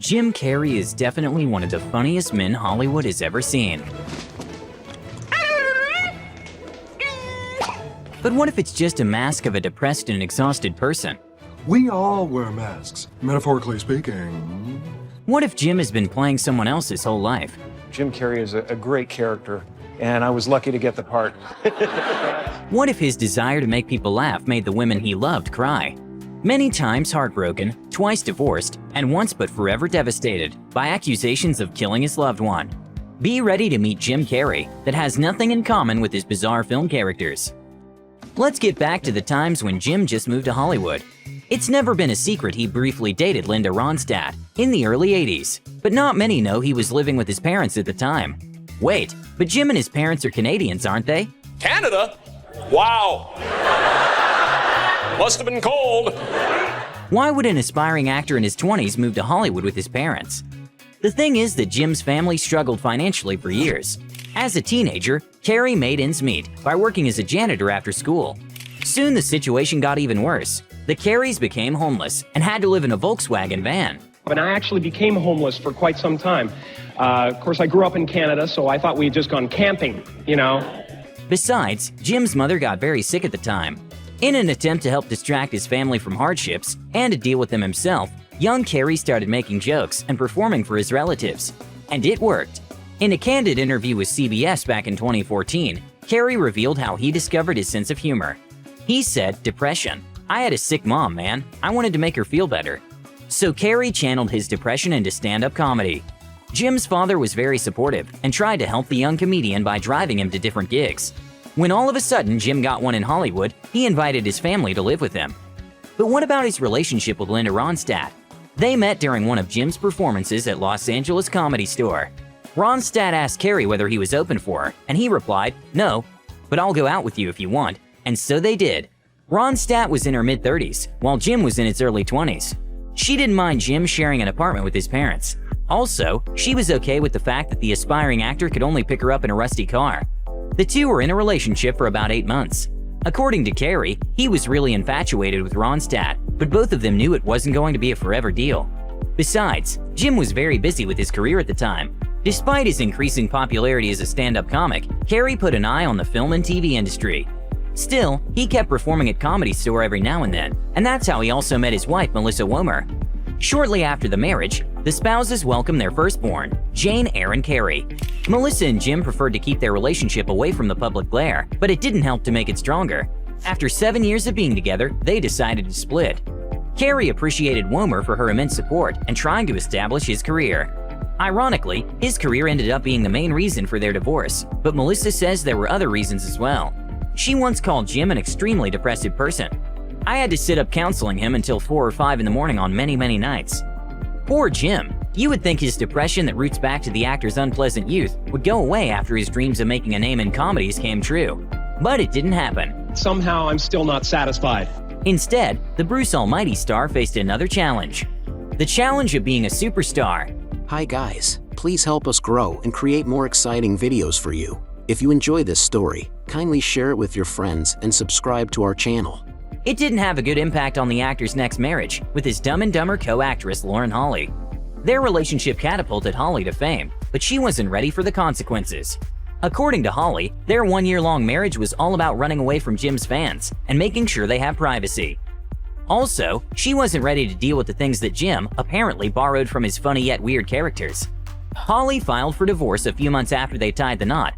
Jim Carrey is definitely one of the funniest men Hollywood has ever seen. But what if it's just a mask of a depressed and exhausted person? We all wear masks, metaphorically speaking. What if Jim has been playing someone else his whole life? Jim Carrey is a great character, and I was lucky to get the part. What if his desire to make people laugh made the women he loved cry? Many times heartbroken, twice divorced, and once but forever devastated by accusations of killing his loved one. Be ready to meet Jim Carrey that has nothing in common with his bizarre film characters. Let's get back to the times when Jim just moved to Hollywood. It's never been a secret he briefly dated Linda Ronstadt in the early 80s, but not many know he was living with his parents at the time. Wait, but Jim and his parents are Canadians, aren't they? Canada? Wow. Must have been cold. Why would an aspiring actor in his 20s move to Hollywood with his parents? The thing is that Jim's family struggled financially for years. As a teenager, Carrey made ends meet by working as a janitor after school. Soon the situation got even worse. The Carreys became homeless and had to live in a Volkswagen van. And I actually became homeless for quite some time. Of course, I grew up in Canada, so I thought we had just gone camping, you know. Besides, Jim's mother got very sick at the time. In an attempt to help distract his family from hardships and to deal with them himself, young Carrey started making jokes and performing for his relatives. And it worked. In a candid interview with CBS back in 2014, Carrey revealed how he discovered his sense of humor. He said, "Depression. I had a sick mom, man. I wanted to make her feel better." So Carrey channeled his depression into stand-up comedy. Jim's father was very supportive and tried to help the young comedian by driving him to different gigs. When all of a sudden Jim got one in Hollywood, he invited his family to live with him. But what about his relationship with Linda Ronstadt? They met during one of Jim's performances at Los Angeles Comedy Store. Ronstadt asked Carrey whether he was open for her, and he replied, "No, but I'll go out with you if you want." And so they did. Ronstadt was in her mid-30s, while Jim was in his early 20s. She didn't mind Jim sharing an apartment with his parents. Also, she was okay with the fact that the aspiring actor could only pick her up in a rusty car. The two were in a relationship for about 8 months. According to Carrey, he was really infatuated with Ronstadt, but both of them knew it wasn't going to be a forever deal. Besides, Jim was very busy with his career at the time. Despite his increasing popularity as a stand-up comic, Carrey put an eye on the film and TV industry. Still, he kept performing at Comedy Store every now and then, and that's how he also met his wife, Melissa Womer. Shortly after the marriage, the spouses welcomed their firstborn, Jane Erin Carrey. Melissa and Jim preferred to keep their relationship away from the public glare, but it didn't help to make it stronger. After 7 years of being together, they decided to split. Carrey appreciated Womer for her immense support and trying to establish his career. Ironically, his career ended up being the main reason for their divorce, but Melissa says there were other reasons as well. She once called Jim an extremely depressive person. "I had to sit up counseling him until 4 or 5 in the morning on many nights." Poor Jim. You would think his depression that roots back to the actor's unpleasant youth would go away after his dreams of making a name in comedies came true. But it didn't happen. Somehow I'm still not satisfied. Instead, the Bruce Almighty star faced another challenge. The challenge of being a superstar. Hi guys, please help us grow and create more exciting videos for you. If you enjoy this story, kindly share it with your friends and subscribe to our channel. It didn't have a good impact on the actor's next marriage with his Dumb and Dumber co-actress Lauren Holly. Their relationship catapulted Holly to fame, but she wasn't ready for the consequences. According to Holly, their 1-year-long marriage was all about running away from Jim's fans and making sure they have privacy. Also, she wasn't ready to deal with the things that Jim apparently borrowed from his funny yet weird characters. Holly filed for divorce a few months after they tied the knot.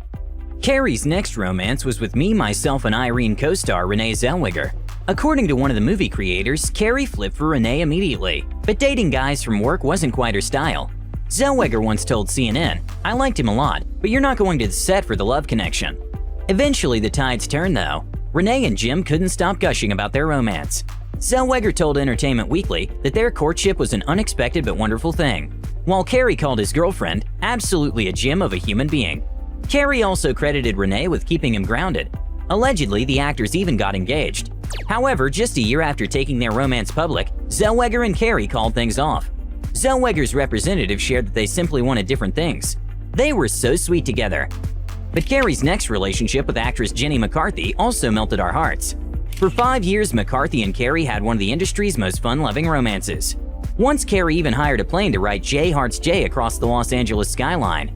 Carrey's next romance was with Me, Myself, and Irene co-star Renee Zellweger. According to one of the movie creators, Carrey flipped for Renee immediately, but dating guys from work wasn't quite her style. Zellweger once told CNN, "I liked him a lot, but you're not going to the set for the love connection." Eventually the tides turned though. Renee and Jim couldn't stop gushing about their romance. Zellweger told Entertainment Weekly that their courtship was an unexpected but wonderful thing, while Carrey called his girlfriend absolutely a gem of a human being. Carrey also credited Renee with keeping him grounded. Allegedly, the actors even got engaged. However, just a year after taking their romance public, Zellweger and Carrey called things off. Zellweger's representative shared that they simply wanted different things. They were so sweet together. But Carrey's next relationship with actress Jenny McCarthy also melted our hearts. For 5 years, McCarthy and Carrey had one of the industry's most fun-loving romances. Once Carrey even hired a plane to write J Hearts J across the Los Angeles skyline.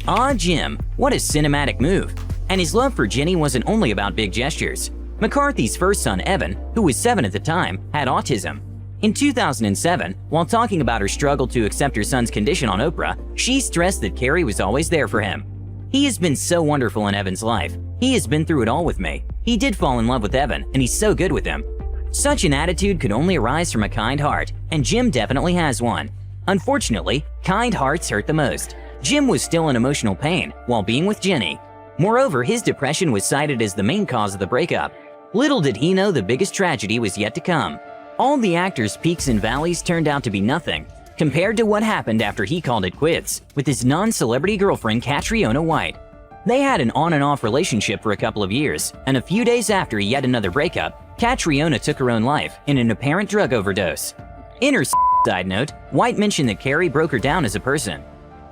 Ah, Jim, what a cinematic move. And his love for Jenny wasn't only about big gestures. McCarthy's first son, Evan, who was 7 at the time, had autism. In 2007, while talking about her struggle to accept her son's condition on Oprah, she stressed that Carrey was always there for him. He has been so wonderful in Evan's life. He has been through it all with me. He did fall in love with Evan, and he's so good with him. Such an attitude could only arise from a kind heart, and Jim definitely has one. Unfortunately, kind hearts hurt the most. Jim was still in emotional pain while being with Jenny. Moreover, his depression was cited as the main cause of the breakup. Little did he know the biggest tragedy was yet to come. All the actor's peaks and valleys turned out to be nothing compared to what happened after he called it quits with his non-celebrity girlfriend Catriona White. They had an on and off relationship for a couple of years, and a few days after yet another breakup, Catriona took her own life in an apparent drug overdose. In her side note, White mentioned that Carrey broke her down as a person.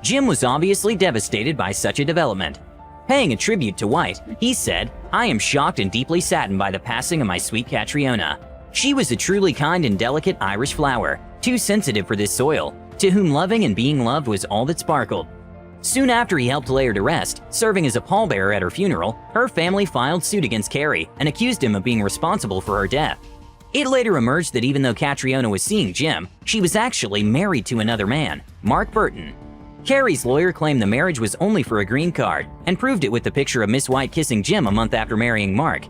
Jim was obviously devastated by such a development. Paying a tribute to White, he said, "I am shocked and deeply saddened by the passing of my sweet Catriona. She was a truly kind and delicate Irish flower, too sensitive for this soil, to whom loving and being loved was all that sparkled." Soon after he helped lay her to rest, serving as a pallbearer at her funeral, her family filed suit against Carrey and accused him of being responsible for her death. It later emerged that even though Catriona was seeing Jim, she was actually married to another man, Mark Burton. Carrey's lawyer claimed the marriage was only for a green card and proved it with the picture of Miss White kissing Jim a month after marrying Mark.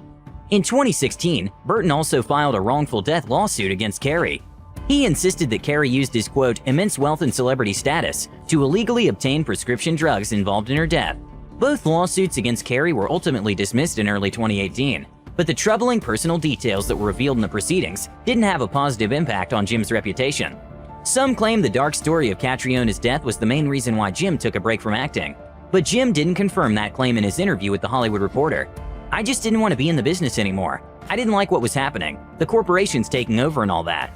In 2016, Burton also filed a wrongful death lawsuit against Carrey. He insisted that Carrey used his, quote, immense wealth and celebrity status to illegally obtain prescription drugs involved in her death. Both lawsuits against Carrey were ultimately dismissed in early 2018, but the troubling personal details that were revealed in the proceedings didn't have a positive impact on Jim's reputation. Some claim the dark story of Catriona's death was the main reason why Jim took a break from acting, but Jim didn't confirm that claim in his interview with The Hollywood Reporter. "I just didn't want to be in the business anymore. I didn't like what was happening, the corporations taking over and all that."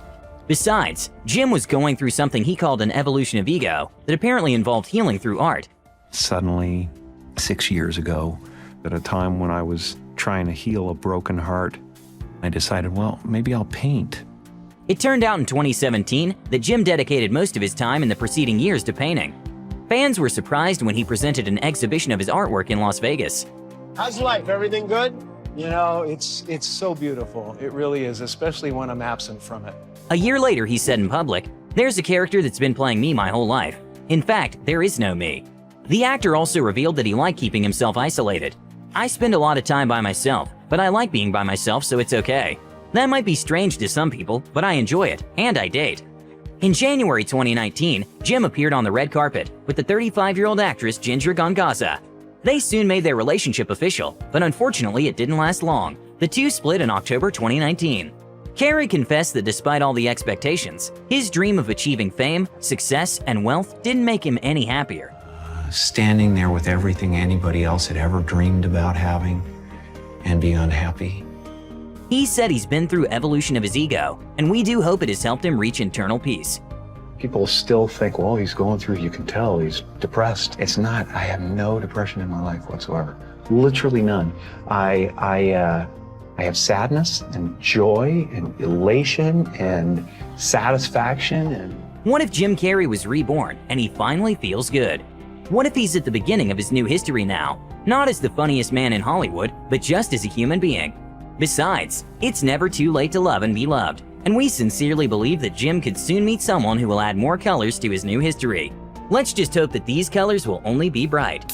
Besides, Jim was going through something he called an evolution of ego that apparently involved healing through art. Suddenly, 6 years ago, at a time when I was trying to heal a broken heart, I decided, well, maybe I'll paint. It turned out in 2017 that Jim dedicated most of his time in the preceding years to painting. Fans were surprised when he presented an exhibition of his artwork in Las Vegas. How's life? Everything good? You know, it's so beautiful. It really is, especially when I'm absent from it. A year later, he said in public, "There's a character that's been playing me my whole life. In fact, there is no me." The actor also revealed that he liked keeping himself isolated. "I spend a lot of time by myself, but I like being by myself, so it's okay. That might be strange to some people, but I enjoy it, and I date." In January 2019, Jim appeared on the red carpet with the 35-year-old actress Ginger Gongaza. They soon made their relationship official, but unfortunately it didn't last long. The two split in October 2019. Carrey confessed that despite all the expectations, his dream of achieving fame, success, and wealth didn't make him any happier. Standing there with everything anybody else had ever dreamed about having and being unhappy. He said he's been through evolution of his ego, and we do hope it has helped him reach internal peace. People still think, well, he's going through, you can tell he's depressed. It's not. I have no depression in my life whatsoever. Literally none. I have sadness and joy and elation and satisfaction. And what if Jim Carrey was reborn and he finally feels good? What if he's at the beginning of his new history now, not as the funniest man in Hollywood, but just as a human being? Besides, it's never too late to love and be loved, and we sincerely believe that Jim could soon meet someone who will add more colors to his new history. Let's just hope that these colors will only be bright.